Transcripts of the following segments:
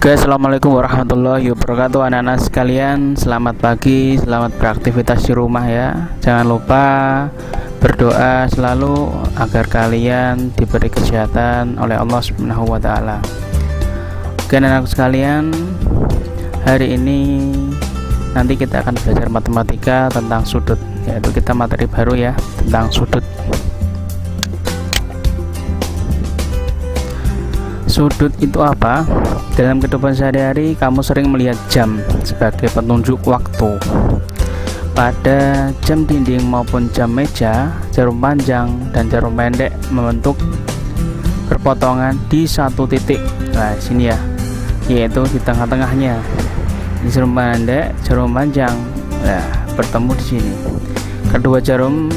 Oke, assalamualaikum warahmatullahi wabarakatuh. Anak-anak sekalian, selamat pagi, selamat beraktivitas di rumah ya. Jangan lupa berdoa selalu agar kalian diberi kesehatan oleh Allah Subhanahu wa Ta'ala. Oke, anak-anak sekalian, hari ini nanti kita akan belajar matematika tentang sudut, yaitu kita materi baru ya tentang sudut. Sudut itu apa? Dalam kehidupan sehari-hari kamu sering melihat jam sebagai petunjuk waktu. Pada jam dinding maupun jam meja, jarum panjang dan jarum pendek membentuk perpotongan di satu titik. Nah, sini ya, yaitu di tengah-tengahnya. Di jarum pendek, jarum panjang, nah, bertemu di sini. Kedua jarum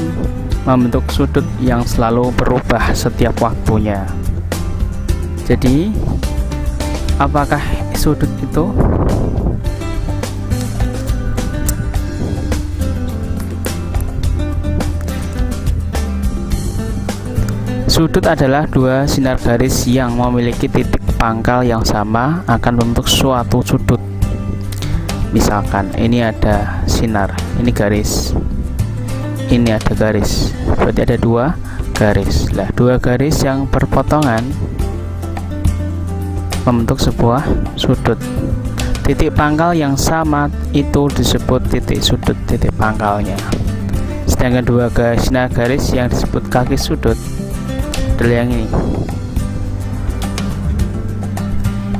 membentuk sudut yang selalu berubah setiap waktunya. Jadi, apakah sudut itu? Sudut adalah dua sinar garis yang memiliki titik pangkal yang sama akan membentuk suatu sudut. Misalkan ini ada sinar, ini garis, ini ada garis, berarti ada dua garis. Lah, dua garis yang berpotongan membentuk sebuah sudut. Titik pangkal yang sama itu disebut titik sudut titik pangkalnya. Sedangkan dua sinar garis yang disebut kaki sudut adalah yang ini.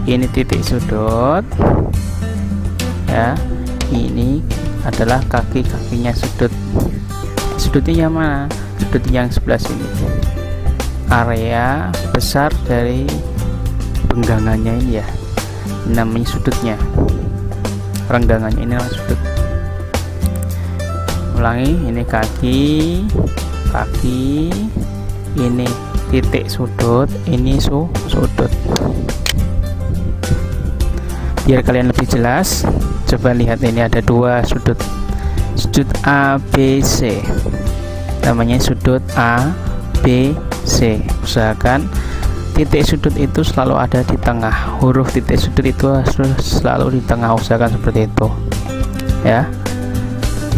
Ini titik sudut ya, ini adalah kaki-kakinya sudut. Sudutnya yang mana? Sudut yang sebelah sini. Area besar dari penggangannya ini ya, namanya sudutnya. Renggangannya ini adalah sudut. Ulangi, ini kaki, ini titik sudut, ini sudut. Biar kalian lebih jelas, coba lihat, ini ada dua sudut, sudut ABC, namanya sudut ABC. Usahakan titik sudut itu selalu ada di tengah, huruf titik sudut itu selalu di tengah, usahakan seperti itu ya.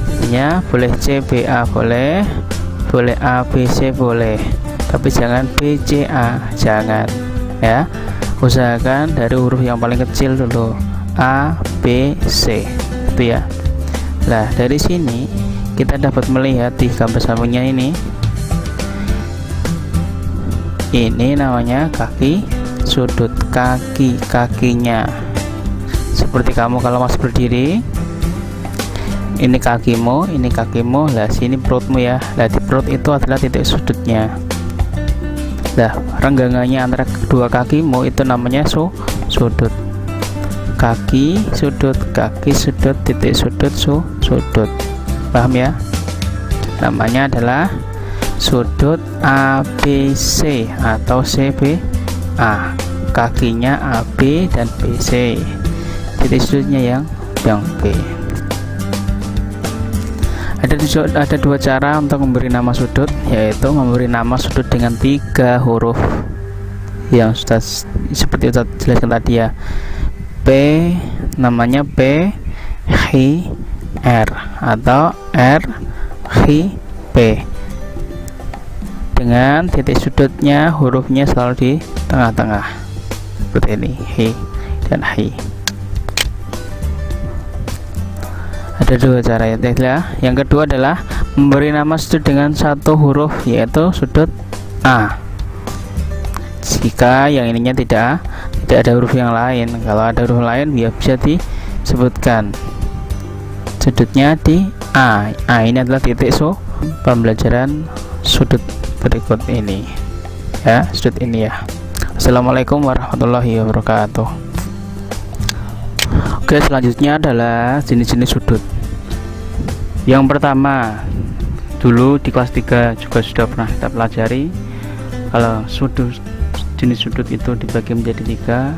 Titiknya boleh CBA, boleh ABC, boleh, tapi jangan BCA, jangan ya. Usahakan dari huruf yang paling kecil dulu, A, B, C, itu ya. Nah, dari sini kita dapat melihat di gambar sampingnya ini namanya kaki sudut, kakinya. Seperti kamu kalau masih berdiri, ini kakimu, lah sini perutmu ya. Lah, di perut itu adalah titik sudutnya. Nah, renggangannya antara kedua kakimu itu namanya sudut. Kaki sudut, titik sudut, sudut. Paham ya? Namanya adalah sudut ABC atau CBA. Kakinya AB dan BC, titik sudutnya yang B. Ada dua cara untuk memberi nama sudut, yaitu memberi nama sudut dengan 3 huruf yang sudah seperti Ustaz jelaskan tadi ya. P, namanya P, H, R, atau R, H, P, dengan titik sudutnya hurufnya selalu di tengah-tengah seperti ini, H dan H. Ada dua cara ya. Yang kedua adalah memberi nama sudut dengan 1 huruf, yaitu sudut A. Jika yang ininya tidak ada huruf yang lain. Kalau ada huruf lain ya bisa disebutkan sudutnya di A. A ini adalah titik pembelajaran sudut berikut ini ya, sudut ini ya. Assalamualaikum warahmatullahi wabarakatuh. Oke, selanjutnya adalah jenis-jenis sudut. Yang pertama, dulu di kelas 3 juga sudah pernah kita pelajari kalau jenis sudut itu dibagi menjadi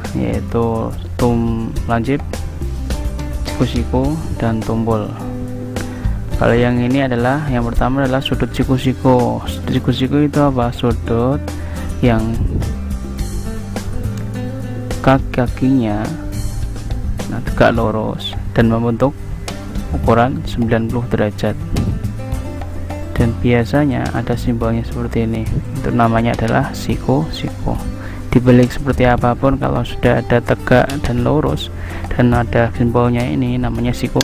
3, yaitu lancip, siku-siku, dan tumpul. Kalau yang ini adalah, yang pertama adalah sudut siku-siku. Sudut siku-siku itu apa? Sudut yang kaki-kakinya tegak lurus dan membentuk ukuran 90 derajat. Dan biasanya ada simbolnya seperti ini. Itu namanya adalah siku. Dibalik seperti apapun, kalau sudah ada tegak dan lurus dan ada simbolnya ini, namanya siku.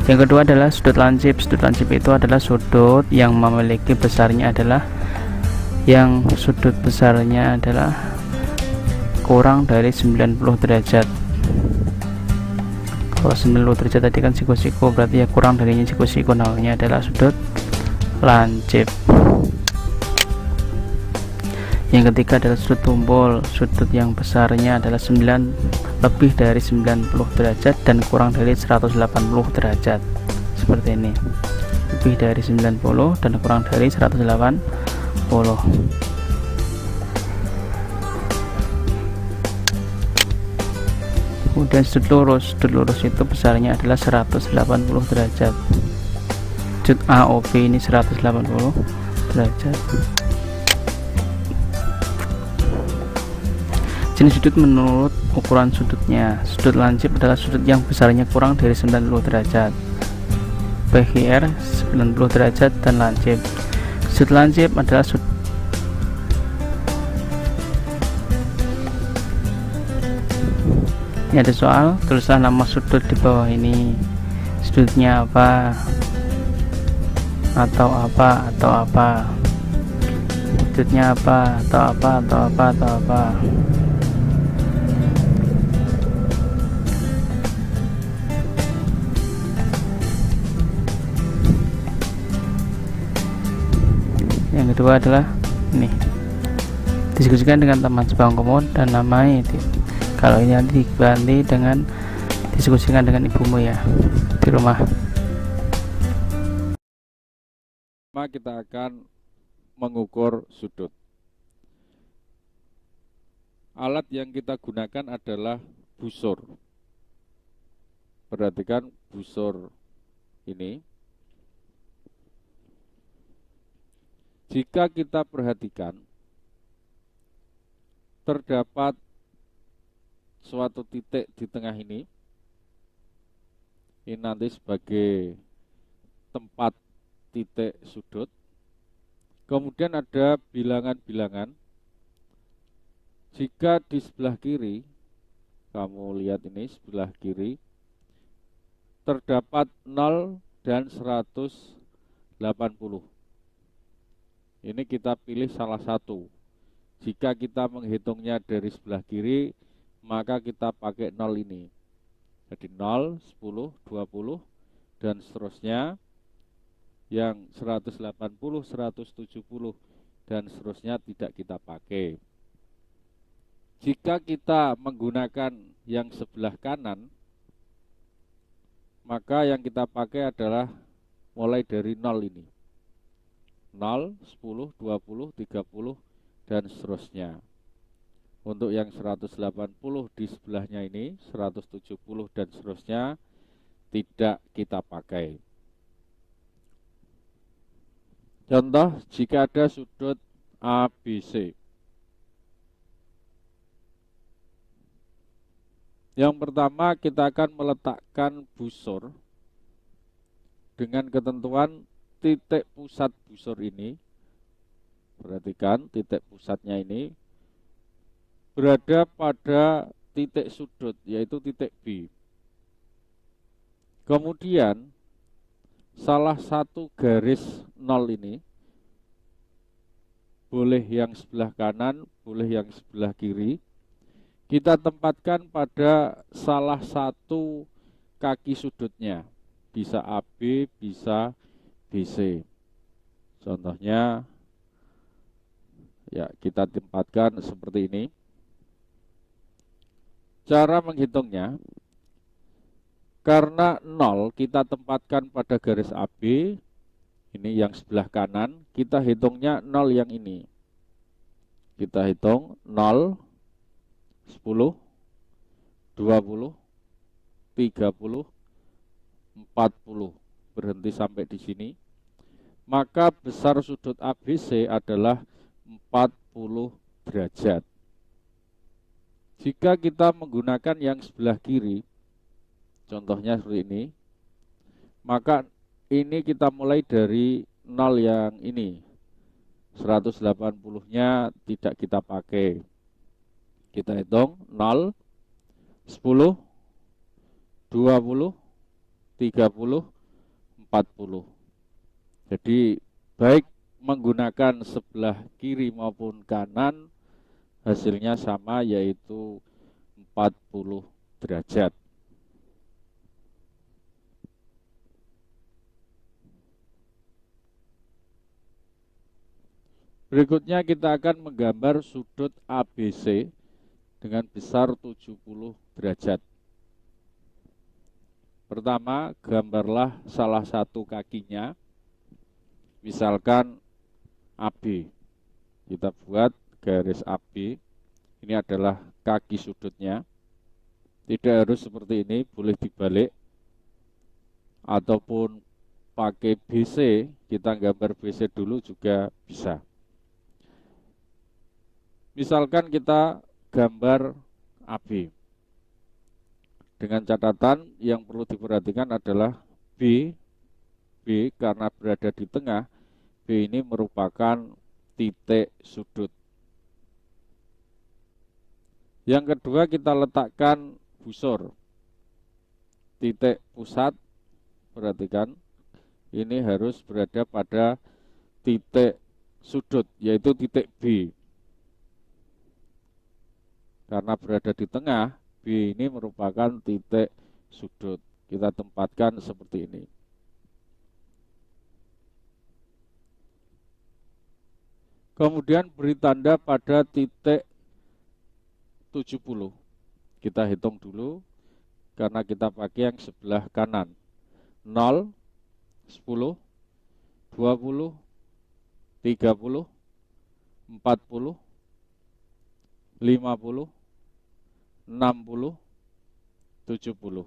Yang kedua adalah sudut lancip. Sudut lancip itu adalah sudut yang memiliki besarnya adalah kurang dari 90 derajat. Kalau 90 derajat tadi kan siku, berarti ya kurang darinya siku, namanya adalah sudut lancip. Yang ketiga adalah sudut tumpul. Sudut yang besarnya adalah lebih dari 90 derajat dan kurang dari 180 derajat. Seperti ini. Lebih dari 90 dan kurang dari 180. Kemudian sudut lurus itu besarnya adalah 180 derajat. Sudut AOB ini 180 derajat. Jenis sudut menurut ukuran sudutnya. Sudut lancip adalah sudut yang besarnya kurang dari 90 derajat. PGR 90 derajat dan lancip. Sudut lancip adalah sudut ini ada soal, tulislah nama sudut di bawah ini. Sudutnya apa? Atau apa? Sudutnya apa? Atau apa? Yang kedua adalah ini, diskusikan dengan teman sebangkumu dan namai. Kalau ini nanti diganti dengan diskusikan dengan ibumu ya di rumah. Kita akan mengukur sudut. Alat yang kita gunakan adalah busur. Perhatikan busur ini. Jika kita perhatikan, terdapat suatu titik di tengah ini nanti sebagai tempat titik sudut. Kemudian ada bilangan-bilangan. Jika di sebelah kiri, kamu lihat ini sebelah kiri, terdapat 0 dan 180. Ini kita pilih salah satu. Jika kita menghitungnya dari sebelah kiri, maka kita pakai 0 ini. Jadi 0, 10, 20, dan seterusnya. Yang 180, 170, dan seterusnya tidak kita pakai. Jika kita menggunakan yang sebelah kanan, maka yang kita pakai adalah mulai dari 0 ini. 0, 10, 20, 30, dan seterusnya. Untuk yang 180 di sebelahnya ini, 170 dan seterusnya tidak kita pakai. Contoh, jika ada sudut ABC. Yang pertama kita akan meletakkan busur dengan ketentuan titik pusat busur ini, perhatikan titik pusatnya ini berada pada titik sudut, yaitu titik B. Kemudian salah satu garis 0 ini, boleh yang sebelah kanan, boleh yang sebelah kiri, kita tempatkan pada salah satu kaki sudutnya. Bisa AB, bisa BC. Contohnya ya kita tempatkan seperti ini. Cara menghitungnya, karena 0 kita tempatkan pada garis AB, ini yang sebelah kanan, kita hitungnya 0 yang ini. Kita hitung 0, 10, 20, 30, 40. Berhenti sampai di sini. Maka besar sudut ABC adalah 40 derajat. Jika kita menggunakan yang sebelah kiri, contohnya seperti ini, maka ini kita mulai dari 0 yang ini. 180-nya tidak kita pakai. Kita hitung 0, 10, 20, 30, 40. Jadi baik menggunakan sebelah kiri maupun kanan hasilnya sama, yaitu 40 derajat. Berikutnya kita akan menggambar sudut ABC dengan besar 70 derajat. Pertama, gambarlah salah satu kakinya, misalkan AB. Kita buat garis AB, ini adalah kaki sudutnya. Tidak harus seperti ini, boleh dibalik. Ataupun pakai BC, kita gambar BC dulu juga bisa. Misalkan kita gambar AB. Dengan catatan yang perlu diperhatikan adalah B karena berada di tengah, B ini merupakan titik sudut. Yang kedua, kita letakkan busur. Titik pusat, perhatikan, ini harus berada pada titik sudut, yaitu titik B. Karena berada di tengah, B ini merupakan titik sudut. Kita tempatkan seperti ini. Kemudian beri tanda pada titik 70. Kita hitung dulu, karena kita pakai yang sebelah kanan. 0, 10, 20, 30, 40, 50, 60, 70.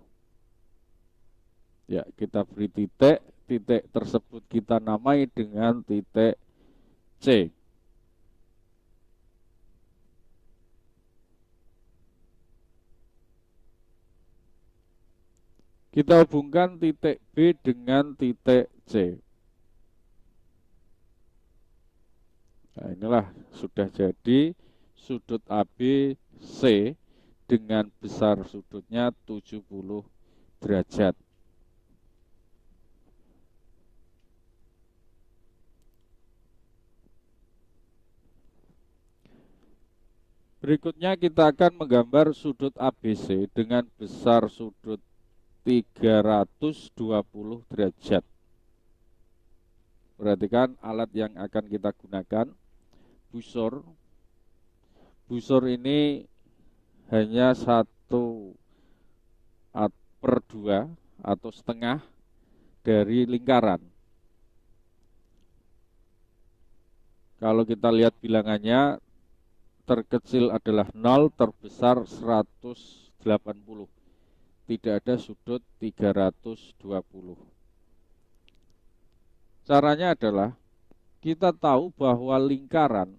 Ya, kita beri titik. Titik tersebut kita namai dengan titik C. Kita hubungkan titik B dengan titik C. Nah, inilah sudah jadi sudut ABC dengan besar sudutnya 70 derajat. Berikutnya kita akan menggambar sudut ABC dengan besar sudut 320 derajat. Perhatikan alat yang akan kita gunakan, busur. Busur ini hanya 1/2 atau setengah dari lingkaran. Kalau kita lihat bilangannya, terkecil adalah 0, terbesar 180. Tidak ada sudut 320. Caranya adalah kita tahu bahwa lingkaran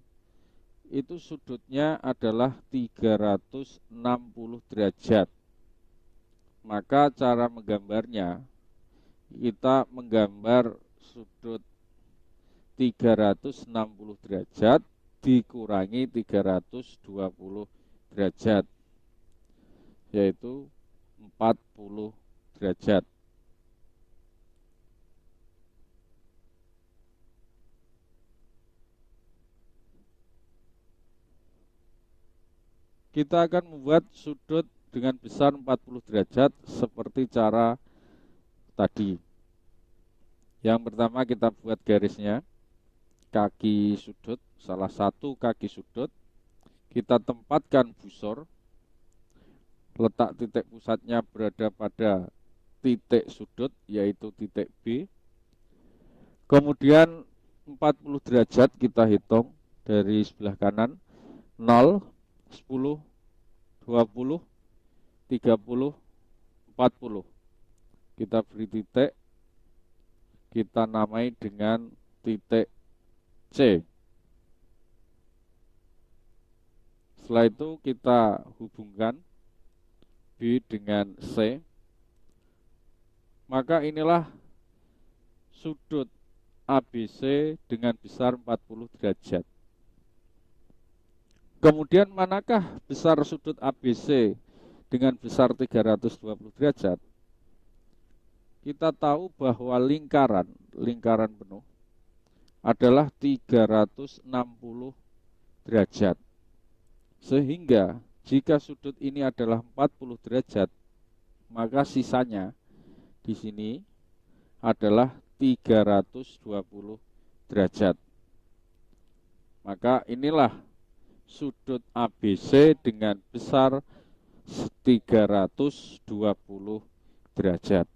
itu sudutnya adalah 360 derajat. Maka cara menggambarnya, kita menggambar sudut 360 derajat dikurangi 320 derajat, yaitu 40 derajat. Kita akan membuat sudut dengan besar 40 derajat seperti cara tadi. Yang pertama kita buat garisnya, kaki sudut, salah satu kaki sudut. Kita tempatkan busur, letak titik pusatnya berada pada titik sudut, yaitu titik B. Kemudian 40 derajat kita hitung dari sebelah kanan, 0, 10, 20, 30, 40. Kita beri titik, kita namai dengan titik C. Setelah itu kita hubungkan B dengan C. Maka inilah sudut ABC dengan besar 40 derajat. Kemudian manakah besar sudut ABC dengan besar 320 derajat? Kita tahu bahwa lingkaran penuh adalah 360 derajat. Sehingga jika sudut ini adalah 40 derajat, maka sisanya di sini adalah 320 derajat. Maka inilah sudut ABC dengan besar 320 derajat.